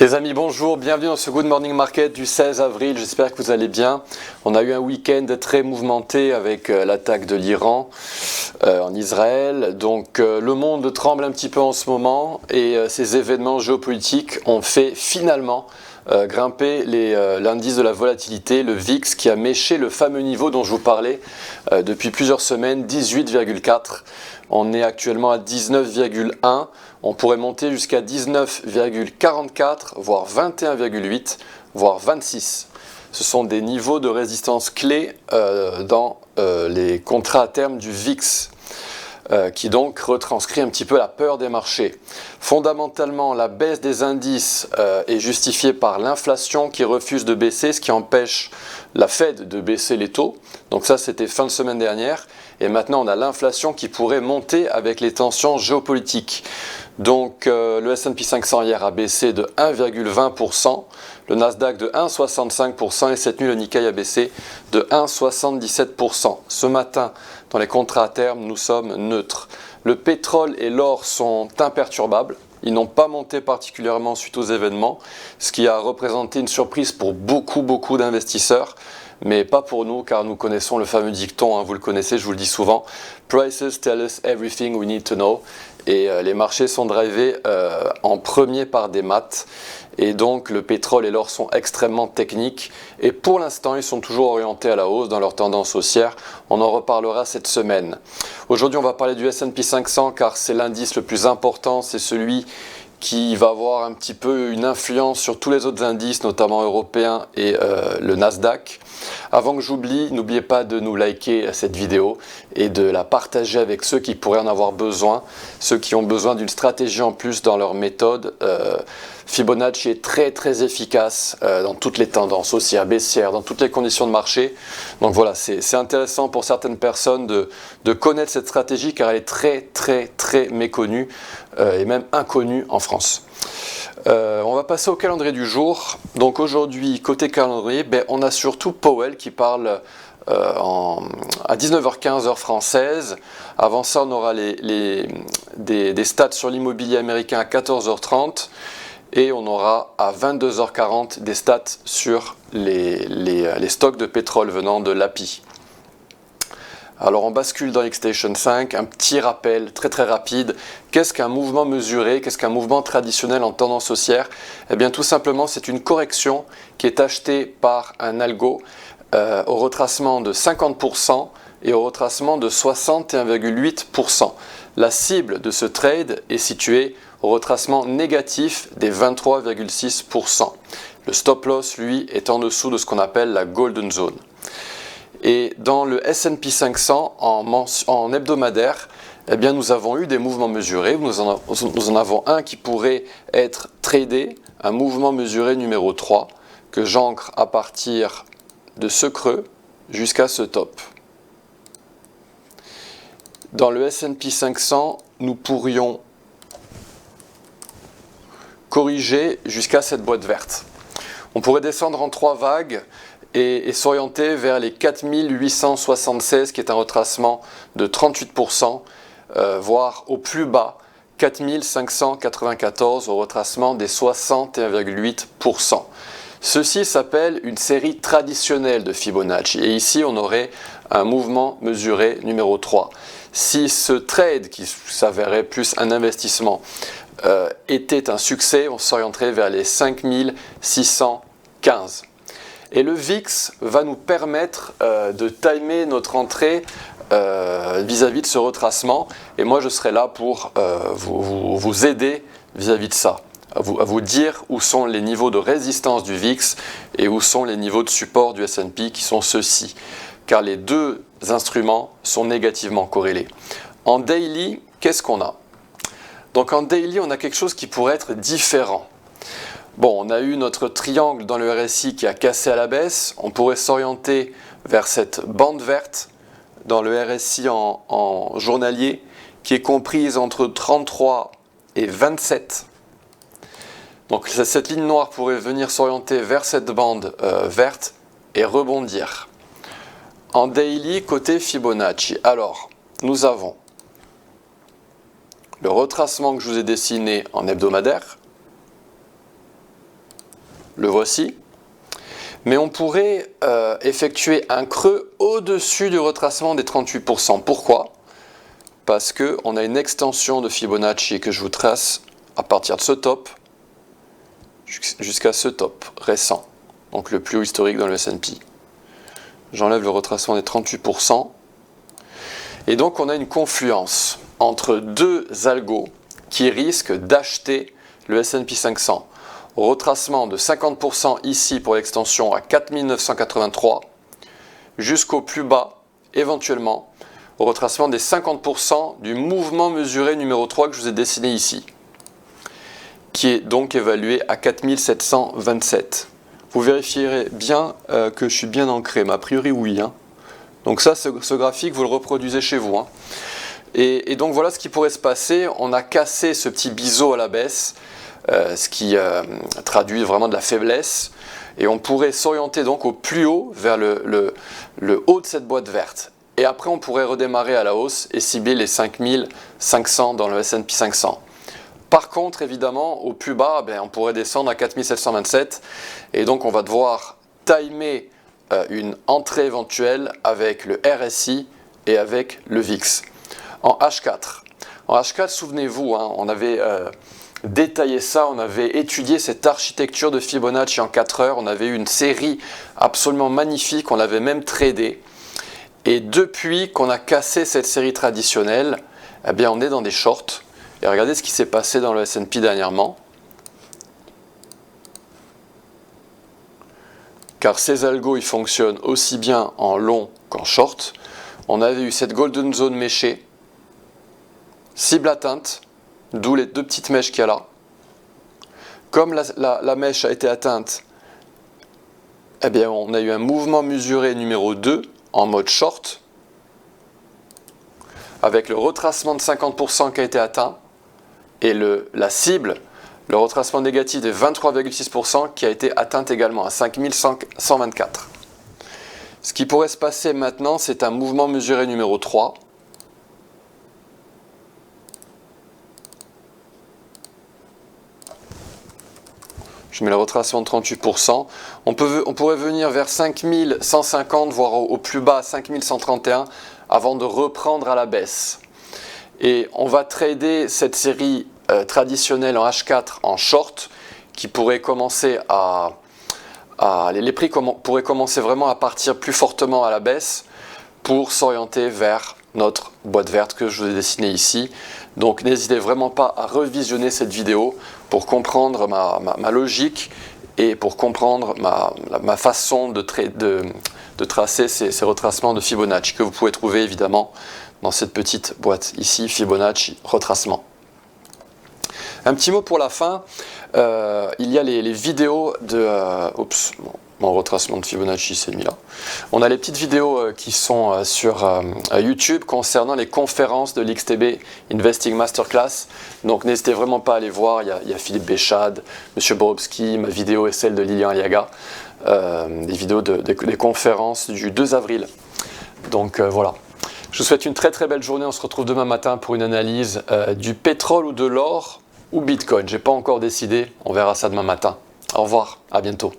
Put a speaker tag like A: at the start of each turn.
A: Les amis, bonjour, bienvenue dans ce Good Morning Market du 16 avril, j'espère que vous allez bien. On a eu un week-end très mouvementé avec l'attaque de l'Iran en Israël, donc le monde tremble un petit peu en ce moment et ces événements géopolitiques ont fait finalement grimper l'indice de la volatilité, le VIX, qui a méché le fameux niveau dont je vous parlais depuis plusieurs semaines, 18,4. On est actuellement à 19,1. On pourrait monter jusqu'à 19,44, voire 21,8, voire 26. Ce sont des niveaux de résistance clés dans les contrats à terme du VIX. Qui donc retranscrit un petit peu la peur des marchés. Fondamentalement, la baisse des indices est justifiée par l'inflation qui refuse de baisser, ce qui empêche la Fed de baisser les taux. Donc ça, c'était fin de semaine dernière. Et maintenant, on a l'inflation qui pourrait monter avec les tensions géopolitiques. Donc le S&P 500 hier a baissé de 1,20%, le Nasdaq de 1,65% et cette nuit le Nikkei a baissé de 1,77%. Ce matin, dans les contrats à terme, nous sommes neutres. Le pétrole et l'or sont imperturbables. Ils n'ont pas monté particulièrement suite aux événements, ce qui a représenté une surprise pour beaucoup d'investisseurs. Mais pas pour nous, car nous connaissons le fameux dicton, vous le connaissez, je vous le dis souvent. Prices tell us everything we need to know. Et les marchés sont drivés en premier par des maths. Et donc le pétrole et l'or sont extrêmement techniques. Et pour l'instant, ils sont toujours orientés à la hausse dans leur tendance haussière. On en reparlera cette semaine. Aujourd'hui, on va parler du S&P 500 car c'est l'indice le plus important. C'est celui qui va avoir un petit peu une influence sur tous les autres indices, notamment européens et le Nasdaq. Avant que j'oublie, n'oubliez pas de nous liker cette vidéo et de la partager avec ceux qui pourraient en avoir besoin, ceux qui ont besoin d'une stratégie en plus dans leur méthode. Fibonacci est très efficace dans toutes les tendances, haussières, baissières, dans toutes les conditions de marché. Donc voilà, c'est intéressant pour certaines personnes de connaître cette stratégie car elle est très méconnue et même inconnue en France. On va passer au calendrier du jour. Donc aujourd'hui, côté calendrier, on a surtout Powell qui parle à 19h15 heure française. Avant ça, on aura des stats sur l'immobilier américain à 14h30. Et on aura à 22h40 des stats sur les stocks de pétrole venant de l'API. Alors on bascule dans Xstation 5, un petit rappel très rapide. Qu'est-ce qu'un mouvement mesuré? Qu'est-ce qu'un mouvement traditionnel en tendance haussière? Eh bien tout simplement c'est une correction qui est achetée par un algo au retracement de 50% et au retracement de 61,8%. La cible de ce trade est située au retracement négatif des 23,6%. Le stop loss, lui, est en dessous de ce qu'on appelle la golden zone. Et dans le S&P 500, en hebdomadaire, eh bien, nous avons eu des mouvements mesurés. Nous en avons un qui pourrait être tradé, un mouvement mesuré numéro 3, que j'ancre à partir de ce creux jusqu'à ce top. Dans le S&P 500, nous pourrions corriger jusqu'à cette boîte verte. On pourrait descendre en 3 vagues et s'orienter vers les 4876 qui est un retracement de 38%, voire au plus bas 4594 au retracement des 61,8%. Ceci s'appelle une série traditionnelle de Fibonacci et ici on aurait un mouvement mesuré numéro 3. Si ce trade qui s'avérait plus un investissement était un succès, on s'orienterait vers les 5615. Et le VIX va nous permettre de timer notre entrée vis-à-vis de ce retracement. Et moi, je serai là pour vous aider vis-à-vis de ça, à vous dire où sont les niveaux de résistance du VIX et où sont les niveaux de support du S&P qui sont ceux-ci. Car les deux instruments sont négativement corrélés. En daily, qu'est-ce qu'on a? Donc en daily, on a quelque chose qui pourrait être différent. Bon, on a eu notre triangle dans le RSI qui a cassé à la baisse. On pourrait s'orienter vers cette bande verte dans le RSI en journalier qui est comprise entre 33 et 27. Donc cette ligne noire pourrait venir s'orienter vers cette bande verte et rebondir. En daily, côté Fibonacci, alors nous avons le retracement que je vous ai dessiné en hebdomadaire, le voici. Mais on pourrait effectuer un creux au-dessus du retracement des 38%. Pourquoi? Parce qu'on a une extension de Fibonacci que je vous trace à partir de ce top jusqu'à ce top récent, donc le plus haut historique dans le S&P. J'enlève le retracement des 38%. Et donc on a une confluence entre deux algos qui risquent d'acheter le S&P 500. Au retracement de 50% ici pour l'extension à 4983, jusqu'au plus bas, éventuellement, au retracement des 50% du mouvement mesuré numéro 3 que je vous ai dessiné ici, qui est donc évalué à 4727. Vous vérifierez bien que je suis bien ancré, mais a priori oui. Hein. Donc ça, ce graphique, vous le reproduisez chez vous. Hein. Et donc voilà ce qui pourrait se passer. On a cassé ce petit biseau à la baisse, ce qui traduit vraiment de la faiblesse. Et on pourrait s'orienter donc au plus haut, vers le haut de cette boîte verte. Et après, on pourrait redémarrer à la hausse et cibler les 5500 dans le S&P 500. Par contre, évidemment, au plus bas, on pourrait descendre à 4727. Et donc, on va devoir timer une entrée éventuelle avec le RSI et avec le VIX. En H4. En H4, souvenez-vous, hein, on avait détaillé ça, on avait étudié cette architecture de Fibonacci en 4 heures. On avait eu une série absolument magnifique, on l'avait même tradé. Et depuis qu'on a cassé cette série traditionnelle, on est dans des shorts. Et regardez ce qui s'est passé dans le S&P dernièrement. Car ces algos, ils fonctionnent aussi bien en long qu'en short. On avait eu cette golden zone méchée, cible atteinte, d'où les deux petites mèches qu'il y a là. Comme la mèche a été atteinte, on a eu un mouvement mesuré numéro 2 en mode short, avec le retracement de 50% qui a été atteint, et la cible, le retracement négatif de 23,6% qui a été atteinte également à 5124. Ce qui pourrait se passer maintenant, c'est un mouvement mesuré numéro 3. Je mets le retracement de 38%. On pourrait venir vers 5150, voire au plus bas 5131, avant de reprendre à la baisse. Et on va trader cette série traditionnelle en H4 en short, qui pourrait commencer les prix pourraient commencer vraiment à partir plus fortement à la baisse pour s'orienter vers notre boîte verte que je vous ai dessinée ici. Donc n'hésitez vraiment pas à revisionner cette vidéo pour comprendre ma logique et pour comprendre ma façon de tracer ces retracements de Fibonacci que vous pouvez trouver évidemment dans cette petite boîte ici, Fibonacci retracement. Un petit mot pour la fin, il y a les vidéos de... mon retracement de Fibonacci s'est mis là. On a les petites vidéos qui sont sur YouTube concernant les conférences de l'XTB Investing Masterclass. Donc n'hésitez vraiment pas à aller voir, il y a Philippe Béchade, M. Borowski, ma vidéo et celle de Lilian Aliaga, des vidéos des conférences du 2 avril. Donc voilà. Je vous souhaite une très très belle journée, on se retrouve demain matin pour une analyse du pétrole ou de l'or ou Bitcoin. Je n'ai pas encore décidé, on verra ça demain matin. Au revoir, à bientôt.